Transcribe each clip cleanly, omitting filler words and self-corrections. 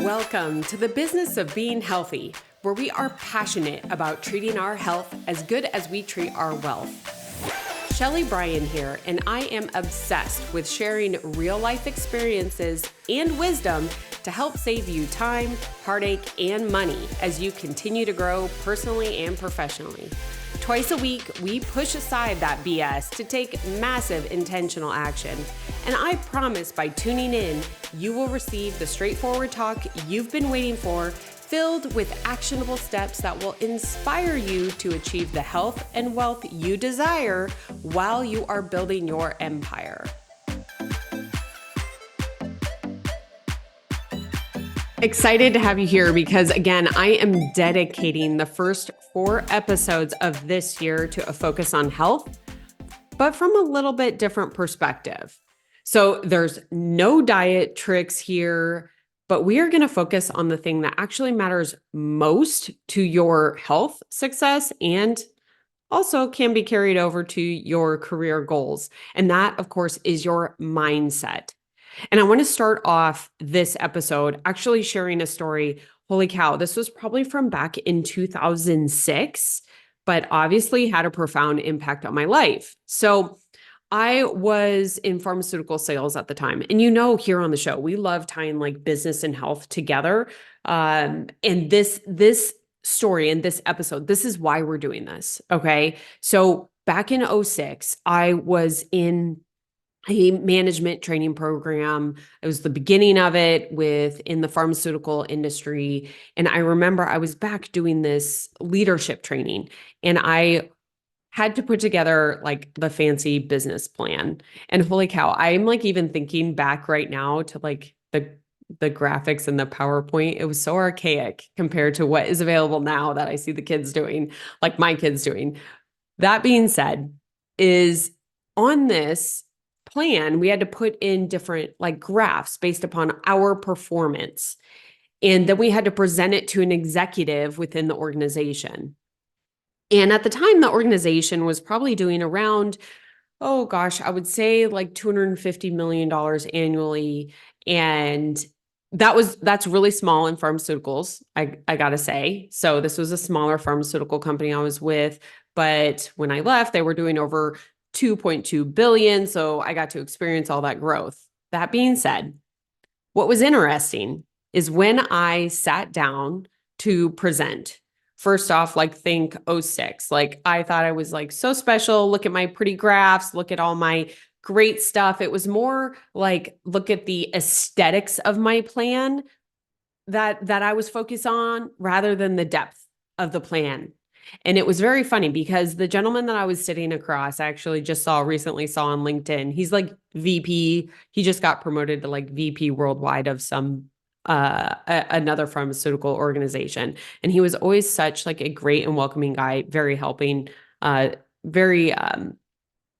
Welcome to the business of being healthy, where we are passionate about treating our health as good as we treat our wealth. Sheley Brien here, and I am obsessed with sharing real-life experiences and wisdom to help save you time, heartache, and money as you continue to grow personally and professionally. Twice a week, we push aside that BS to take massive intentional action. And I promise by tuning in, you will receive the straightforward talk you've been waiting for, filled with actionable steps that will inspire you to achieve the health and wealth you desire while you are building your empire. Excited to have you here because, again, I am dedicating the first 4 episodes of this year to a focus on health, but from a little bit different perspective. So there's no diet tricks here, but we are going to focus on the thing that actually matters most to your health success and also can be carried over to your career goals. And that, of course, is your mindset. And I want to start off this episode actually sharing a story. Holy cow, this was probably from back in 2006, but obviously had a profound impact on my life. So I was in pharmaceutical sales at the time. And here on the show, we love tying like business and health together. And this story in this episode, this is why we're doing this. Okay. So back in 2006, I was in a management training program. It was the beginning of it in the pharmaceutical industry. And I remember I was back doing this leadership training and I had to put together like the fancy business plan. And holy cow, I'm like even thinking back right now to like the graphics and the PowerPoint. It was so archaic compared to what is available now that I see the kids doing, like my kids doing. That being said, is on this plan, we had to put in different like graphs based upon our performance. And then we had to present it to an executive within the organization. And at the time, the organization was probably doing around, I would say like $250 million annually. And that's really small in pharmaceuticals, I gotta say. So this was a smaller pharmaceutical company I was with. But when I left, they were doing over 2.2 billion. So I got to experience all that growth. That being said, what was interesting is when I sat down to present, first off, like think '06, like I thought I was like so special. Look at my pretty graphs, look at all my great stuff. It was more like, look at the aesthetics of my plan that I was focused on rather than the depth of the plan. And it was very funny because the gentleman that I was sitting across, I actually just recently saw on LinkedIn. He's like VP. He just got promoted to like VP worldwide of some another pharmaceutical organization. And he was always such like a great and welcoming guy, very helping, very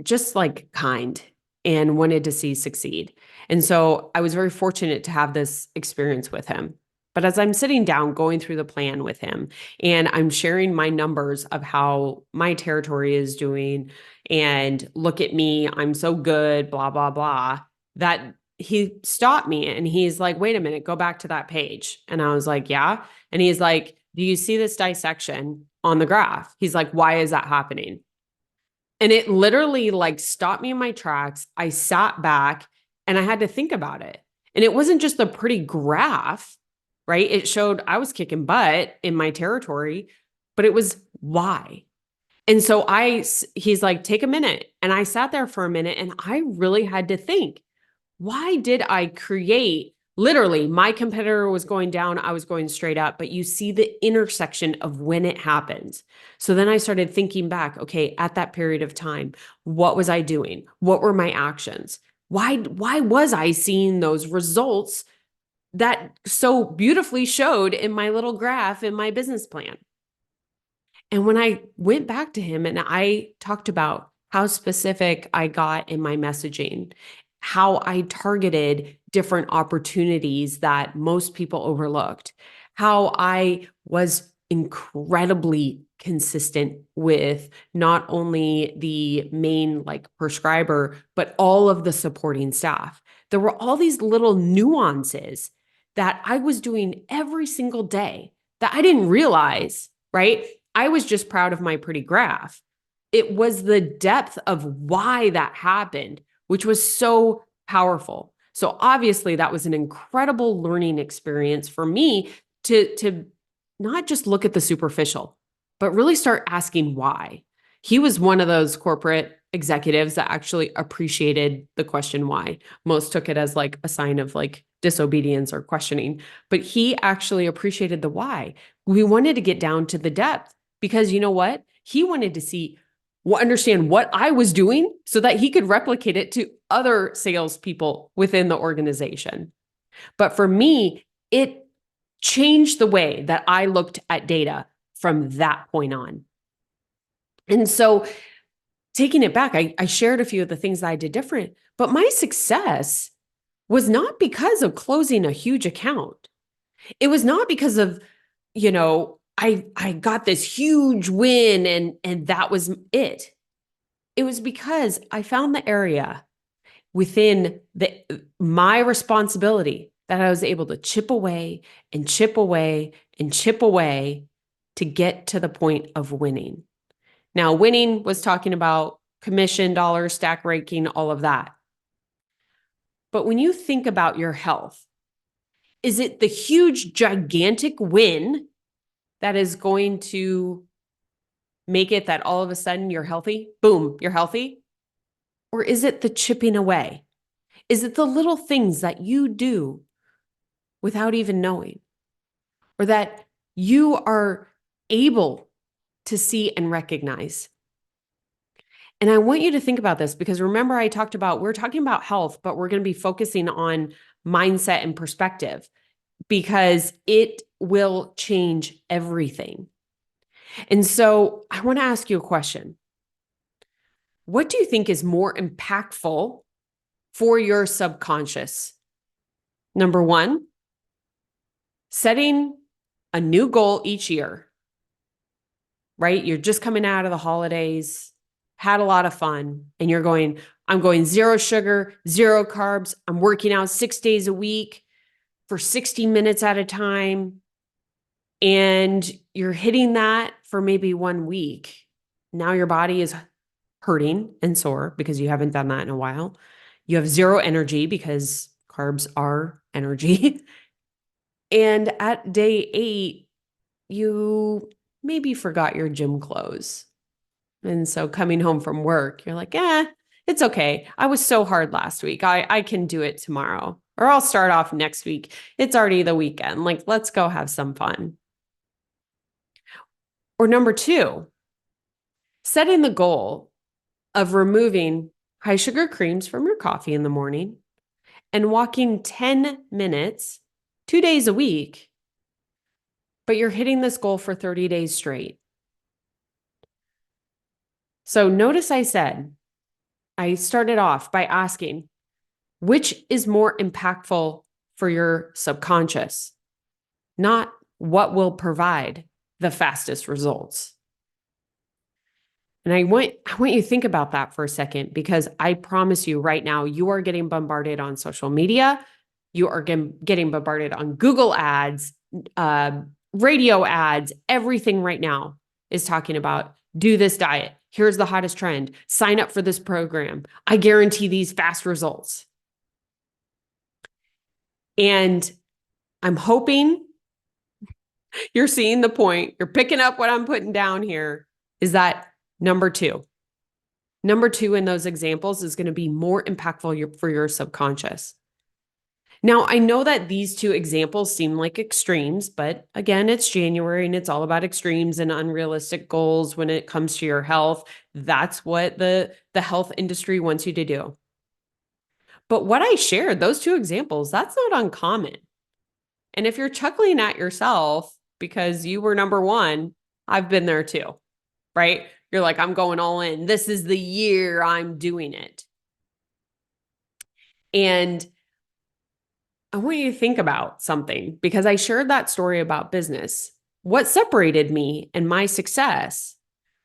just like kind and wanted to see succeed. And so I was very fortunate to have this experience with him. But as I'm sitting down going through the plan with him and I'm sharing my numbers of how my territory is doing and look at me, I'm so good, blah, blah, blah, that he stopped me and he's like, wait a minute, go back to that page. And I was like, yeah. And he's like, do you see this dissection on the graph? He's like, why is that happening? And it literally like stopped me in my tracks. I sat back and I had to think about it. And it wasn't just a pretty graph, right? It showed I was kicking butt in my territory, but it was why. And so he's like, take a minute. And I sat there for a minute and I really had to think, why did I create, literally my competitor was going down, I was going straight up, but you see the intersection of when it happens. So then I started thinking back, okay, at that period of time, what was I doing? What were my actions? Why was I seeing those results that so beautifully showed in my little graph in my business plan? And when I went back to him and I talked about how specific I got in my messaging, how I targeted different opportunities that most people overlooked, how I was incredibly consistent with not only the main like prescriber, but all of the supporting staff. There were all these little nuances that I was doing every single day that I didn't realize, right? I was just proud of my pretty graph. It was the depth of why that happened, which was so powerful. So obviously that was an incredible learning experience for me to not just look at the superficial, but really start asking why. He was one of those corporate executives that actually appreciated the question why. Most took it as like a sign of like disobedience or questioning, but he actually appreciated the why. We wanted to get down to the depth because you know what? He wanted to see, understand what I was doing so that he could replicate it to other salespeople within the organization. But for me, it changed the way that I looked at data from that point on. And so taking it back, I shared a few of the things that I did different, but my success was not because of closing a huge account. It was not because of, I got this huge win and that was it. It was because I found the area within my responsibility that I was able to chip away and chip away and chip away to get to the point of winning. Now, winning was talking about commission, dollars, stack ranking, all of that. But when you think about your health, is it the huge, gigantic win that is going to make it that all of a sudden you're healthy? Boom, you're healthy? Or is it the chipping away? Is it the little things that you do without even knowing? Or that you are able to see and recognize? And I want you to think about this because remember, we're talking about health, but we're going to be focusing on mindset and perspective because it will change everything. And so I want to ask you a question. What do you think is more impactful for your subconscious? Number one, setting a new goal each year, right? You're just coming out of the holidays, had a lot of fun, and I'm going zero sugar, zero carbs. I'm working out 6 days a week for 60 minutes at a time. And you're hitting that for maybe 1 week. Now your body is hurting and sore because you haven't done that in a while. You have zero energy because carbs are energy. And at day 8, you maybe forgot your gym clothes. And so coming home from work, you're like, it's okay. I was so hard last week. I can do it tomorrow. Or I'll start off next week. It's already the weekend. Like, let's go have some fun. Or number 2, setting the goal of removing high sugar creams from your coffee in the morning and walking 10 minutes, 2 days a week, but you're hitting this goal for 30 days straight. So notice I started off by asking, which is more impactful for your subconscious? Not what will provide the fastest results. And I want you to think about that for a second, because I promise you right now, you are getting bombarded on social media. You are getting bombarded on Google ads, radio ads. Everything right now is talking about do this diet. Here's the hottest trend. Sign up for this program. I guarantee these fast results. And I'm hoping you're seeing the point. You're picking up what I'm putting down here is that number 2. Number 2 in those examples is going to be more impactful for your subconscious. Now, I know that these 2 examples seem like extremes, but again, it's January and it's all about extremes and unrealistic goals when it comes to your health. That's what the health industry wants you to do. But what I shared, those 2 examples, that's not uncommon. And if you're chuckling at yourself because you were number 1, I've been there too, right? You're like, I'm going all in. This is the year I'm doing it. And I want you to think about something because I shared that story about business. What separated me and my success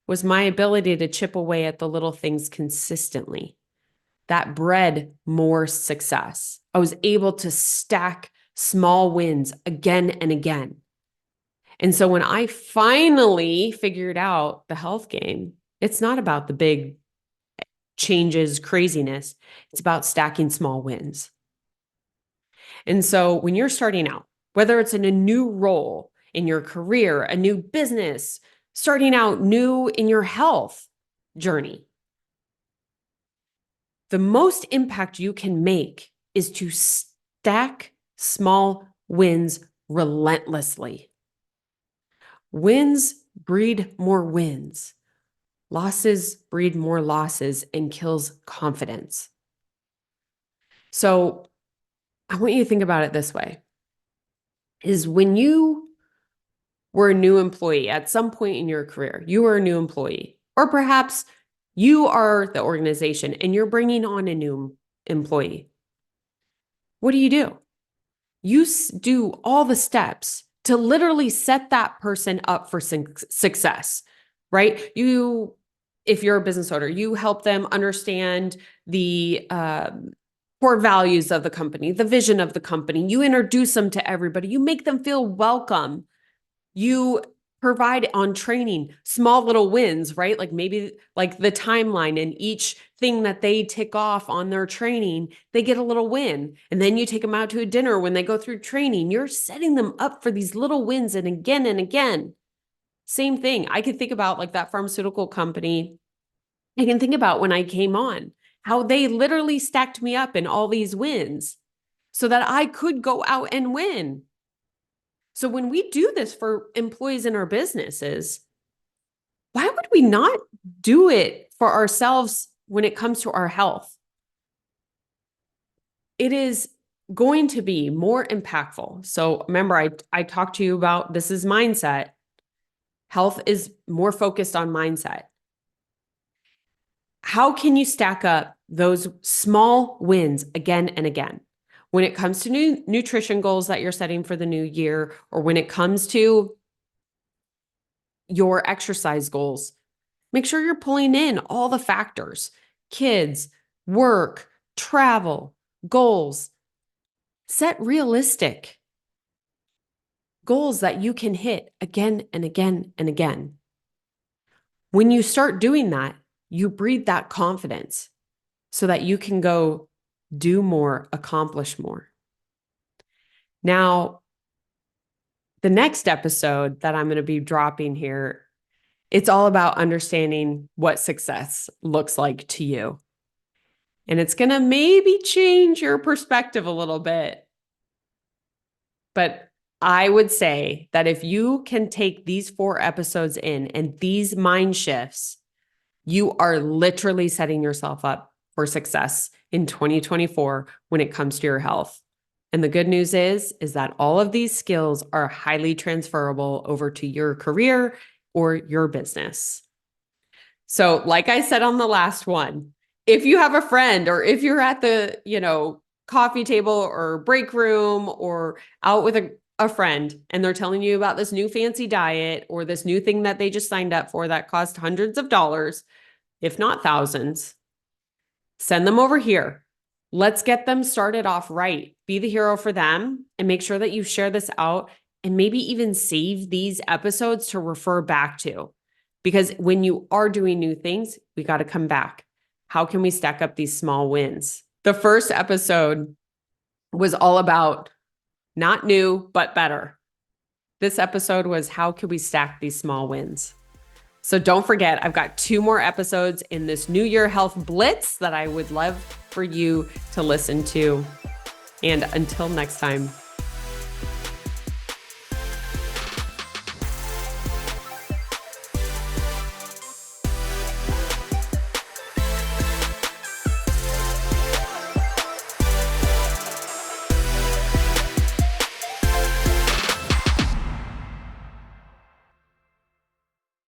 was my ability to chip away at the little things consistently. That bred more success. I was able to stack small wins again and again. And so when I finally figured out the health game, it's not about the big changes, craziness. It's about stacking small wins. And so when you're starting out, whether it's in a new role in your career, a new business, starting out new in your health journey, the most impact you can make is to stack small wins relentlessly. Wins breed more wins. Losses breed more losses and kills confidence. So I want you to think about it this way, is when you were a new employee at some point in your career, you were a new employee, or perhaps you are the organization and you're bringing on a new employee. What do? You do all the steps to literally set that person up for success, right? If you're a business owner, you help them understand the core values of the company, the vision of the company. You introduce them to everybody. You make them feel welcome. You provide on training small little wins, right? Like maybe like the timeline and each thing that they tick off on their training, they get a little win. And then you take them out to a dinner when they go through training. You're setting them up for these little wins and again and again. Same thing. I could think about like that pharmaceutical company. I can think about when I came on, how they literally stacked me up in all these wins so that I could go out and win. So when we do this for employees in our businesses, why would we not do it for ourselves when it comes to our health? It is going to be more impactful. So remember, I talked to you about this is mindset. Health is more focused on mindset. How can you stack up those small wins again and again? When it comes to new nutrition goals that you're setting for the new year, or when it comes to your exercise goals, make sure you're pulling in all the factors: kids, work, travel, goals. Set realistic goals that you can hit again and again and again. When you start doing that, you breed that confidence so that you can go do more, accomplish more. Now, the next episode that I'm going to be dropping here, it's all about understanding what success looks like to you. And it's going to maybe change your perspective a little bit. But I would say that if you can take these 4 episodes in and these mind shifts, you are literally setting yourself up for success in 2024 when it comes to your health. And the good news is that all of these skills are highly transferable over to your career or your business. So like I said on the last one, if you have a friend or if you're at the, coffee table or break room or out with a friend and they're telling you about this new fancy diet or this new thing that they just signed up for that cost hundreds of dollars, if not thousands, send them over here. Let's get them started off right. Be the hero for them and make sure that you share this out and maybe even save these episodes to refer back to. Because when you are doing new things, we got to come back. How can we stack up these small wins? The first episode was all about not new, but better. This episode was how could we stack these small wins? So don't forget, I've got 2 more episodes in this New Year Health Blitz that I would love for you to listen to. And until next time,